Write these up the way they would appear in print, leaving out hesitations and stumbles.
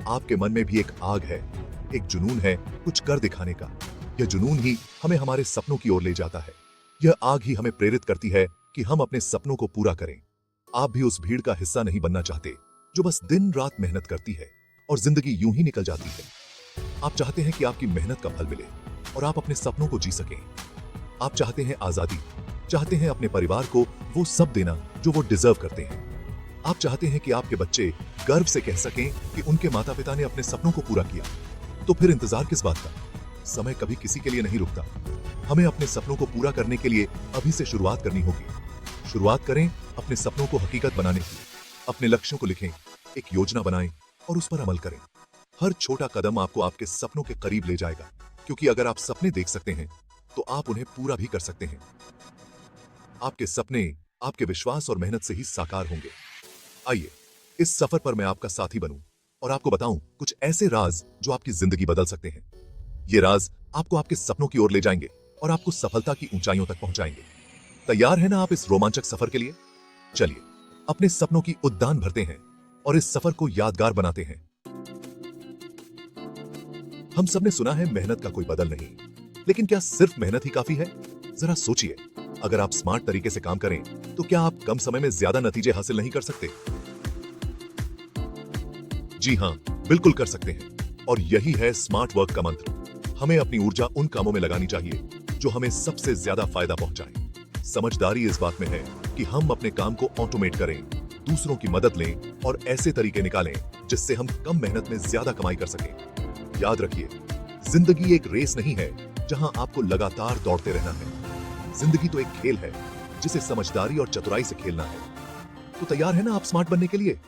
आपके मन में भी एक आग है, एक जुनून है कुछ कर दिखाने का। यह जुनून ही हमें हमारे सपनों की ओर ले जाता है। यह आग ही हमें प्रेरित करती है कि हम अपने सपनों को पूरा करें। आप भी उस भीड़ का हिस्सा नहीं बनना चाहते जो बस दिन रात मेहनत करती है और जिंदगी यूं ही निकल जाती है। आप चाहते हैं कि आपकी मेहनत का फल मिले और आप अपने सपनों को जी सकें। आप चाहते हैं आजादी, चाहते हैं अपने परिवार को वो सब देना जो वो डिजर्व करते हैं। आप चाहते हैं कि आपके बच्चे गर्व से कह सकें कि उनके माता पिता ने अपने सपनों को पूरा किया। तो फिर इंतजार किस बात का? समय कभी किसी के लिए नहीं रुकता। हमें अपने सपनों को पूरा करने के लिए अभी से शुरुआत करनी होगी। शुरुआत करें अपने सपनों को हकीकत बनाने की। अपने लक्ष्यों को लिखें, एक योजना बनाएं और उस पर अमल करें। हर छोटा कदम आपको आपके सपनों के करीब ले जाएगा, क्योंकि अगर आप सपने देख सकते हैं तो आप उन्हें पूरा भी कर सकते हैं। आपके सपने आपके विश्वास और मेहनत से ही साकार होंगे। आइए इस सफर पर मैं आपका साथी बनूं और आपको बताऊं कुछ ऐसे राज जो आपकी जिंदगी बदल सकते हैं। ये राज आपको आपके सपनों की ओर ले जाएंगे और आपको सफलता की ऊंचाइयों तक पहुंचाएंगे। तैयार है ना आप इस रोमांचक सफर के लिए? चलिए अपने सपनों की उद्यान भरते हैं और इस सफर को यादगार बनाते हैं। हम सबने सुना है मेहनत का कोई बदल नहीं, लेकिन क्या सिर्फ मेहनत ही काफी है? जरा सोचिए, अगर आप स्मार्ट तरीके से काम करें तो क्या आप कम समय में ज्यादा नतीजे हासिल नहीं कर सकते? जी हां, बिल्कुल कर सकते हैं। और यही है स्मार्ट वर्क का मंत्र। हमें अपनी ऊर्जा उन कामों में लगानी चाहिए जो हमें सबसे ज्यादा फायदा पहुंचाएं। समझदारी इस बात में है कि हम अपने काम को ऑटोमेट करें, दूसरों की मदद लें और ऐसे तरीके निकालें जिससे हम कम मेहनत में ज्यादा कमाई कर सकें। याद रखिए, जिंदगी एक रेस नहीं है जहां आपको लगातार दौड़ते रहना है। जिंदगी तो एक खेल है जिसे समझदारी और चतुराई से खेलना है। तो तैयार है ना आप स्मार्ट बनने के लिए?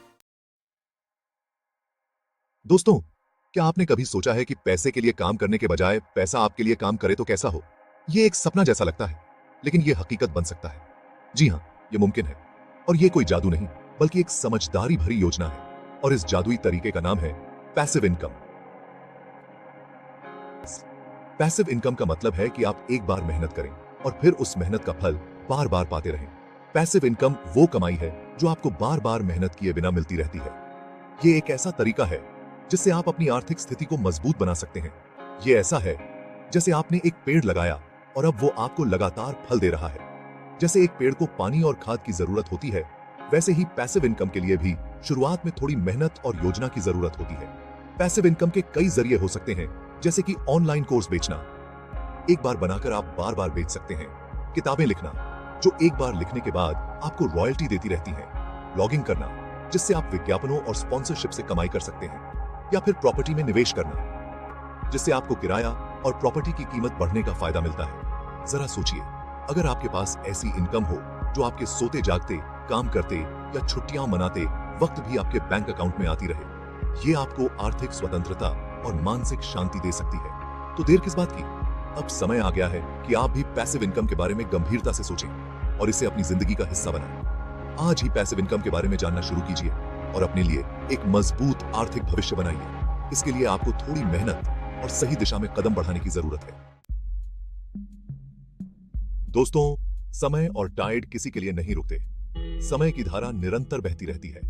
दोस्तों, क्या आपने कभी सोचा है कि पैसे के लिए काम करने के बजाय पैसा आपके लिए काम करे तो कैसा हो? ये एक सपना जैसा लगता है, लेकिन ये हकीकत बन सकता है। जी हां, ये मुमकिन है। और ये कोई जादू नहीं, बल्कि एक समझदारी भरी योजना है। और इस जादुई तरीके का नाम है पैसिव इनकम। पैसिव इनकम का मतलब है कि आप एक बार मेहनत करें और फिर उस मेहनत का फल बार बार पाते रहें। पैसिव इनकम वो कमाई है जो आपको बार बार मेहनत किए बिना मिलती रहती है। ये एक ऐसा तरीका है जिससे आप अपनी आर्थिक स्थिति को मजबूत बना सकते हैं। ये ऐसा है जैसे आपने एक पेड़ लगाया और अब वो आपको लगातार फल दे रहा है। जैसे एक पेड़ को पानी और खाद की जरूरत होती है, वैसे ही पैसिव इनकम के लिए भी शुरुआत में थोड़ी मेहनत और योजना की जरूरत होती है। पैसिव इनकम के कई जरिए हो सकते हैं, जैसे कि ऑनलाइन कोर्स बेचना, एक बार बनाकर आप बार बार बेच सकते हैं। किताबें लिखना, जो एक बार लिखने के बाद आपको रॉयल्टी देती रहती है। ब्लॉगिंग करना, जिससे आप विज्ञापनों और स्पॉन्सरशिप से कमाई कर सकते हैं। या फिर प्रॉपर्टी में निवेश करना, जिससे आपको किराया और प्रॉपर्टी की कीमत बढ़ने का फायदा मिलता है। जरा सोचिए, अगर आपके पास ऐसी इनकम हो जो आपके सोते जागते, काम करते या छुट्टियां मनाते वक्त भी आपके बैंक अकाउंट में आती रहे, ये आपको आर्थिक स्वतंत्रता और मानसिक शांति दे सकती है। तो देर किस बात की? अब समय आ गया है कि आप भी पैसिव इनकम के बारे में गंभीरता से सोचें और इसे अपनी जिंदगी का हिस्सा बनाएं। आज ही पैसिव इनकम के बारे में जानना शुरू कीजिए और अपने लिए एक मजबूत आर्थिक भविष्य बनाइए। इसके लिए आपको थोड़ी मेहनत और सही दिशा में कदम बढ़ाने की जरूरत है। दोस्तों, समय और टाइड किसी के लिए नहीं रुकते। समय की धारा निरंतर बहती रहती है,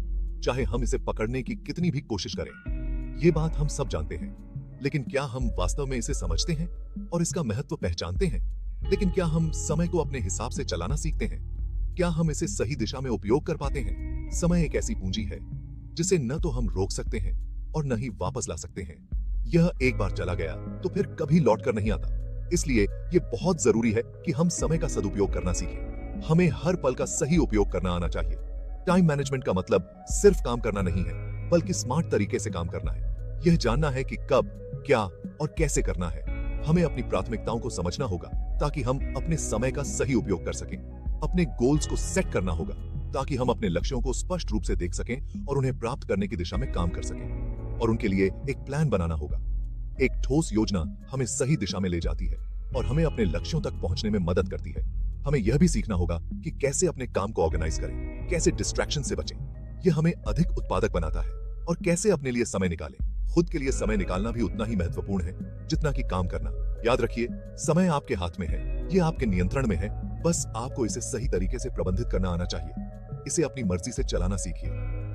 चाहे हम इसे पकड़ने की कितनी भी कोशिश करें। ये बात हम सब जानते हैं, लेकिन क्या हम वास्तव में इसे समझते हैं और इसका महत्व पहचानते हैं? लेकिन क्या हम समय को अपने हिसाब से चलाना सीखते हैं? क्या हम इसे सही दिशा में उपयोग कर पाते हैं? समय एक ऐसी पूंजी है जिसे न तो हम रोक सकते हैं और न ही वापस ला सकते हैं। यह एक बार चला गया तो फिर कभी लौट कर नहीं आता। इसलिए ये बहुत जरूरी है कि हम समय का सदुपयोग करना सीखें। हमें हर पल का सही उपयोग करना आना चाहिए। टाइम मैनेजमेंट का मतलब सिर्फ काम करना नहीं है, बल्कि स्मार्ट तरीके से काम करना है। यह जानना है कि कब, क्या और कैसे करना है। हमें अपनी प्राथमिकताओं को समझना होगा ताकि हम अपने समय का सही उपयोग कर सकें। अपने गोल्स को सेट करना होगा ताकि हम अपने लक्ष्यों को स्पष्ट रूप से देख सकें और उन्हें प्राप्त करने की दिशा में काम कर सकें। और उनके लिए एक प्लान बनाना होगा। एक ठोस योजना हमें सही दिशा में ले जाती है और हमें अपने लक्ष्यों तक पहुंचने में मदद करती है। हमें यह भी सीखना होगा कि कैसे अपने काम को ऑर्गेनाइज करें, कैसे डिस्ट्रैक्शन से बचें। यह हमें अधिक उत्पादक बनाता है। और कैसे अपने लिए समय निकालें। खुद के लिए समय निकालना भी उतना ही महत्वपूर्ण है जितना कि काम करना। याद रखिए, समय आपके हाथ में है, ये आपके नियंत्रण में है। बस आपको इसे सही तरीके से प्रबंधित करना आना चाहिए। इसे अपनी मर्जी से चलाना सीखिए।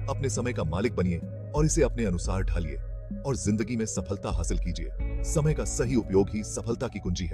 अपने समय का मालिक बनिए और इसे अपने अनुसार ढालिए। और जिंदगी में सफलता हासिल कीजिए। समय का सही उपयोग ही सफलता की कुंजी है।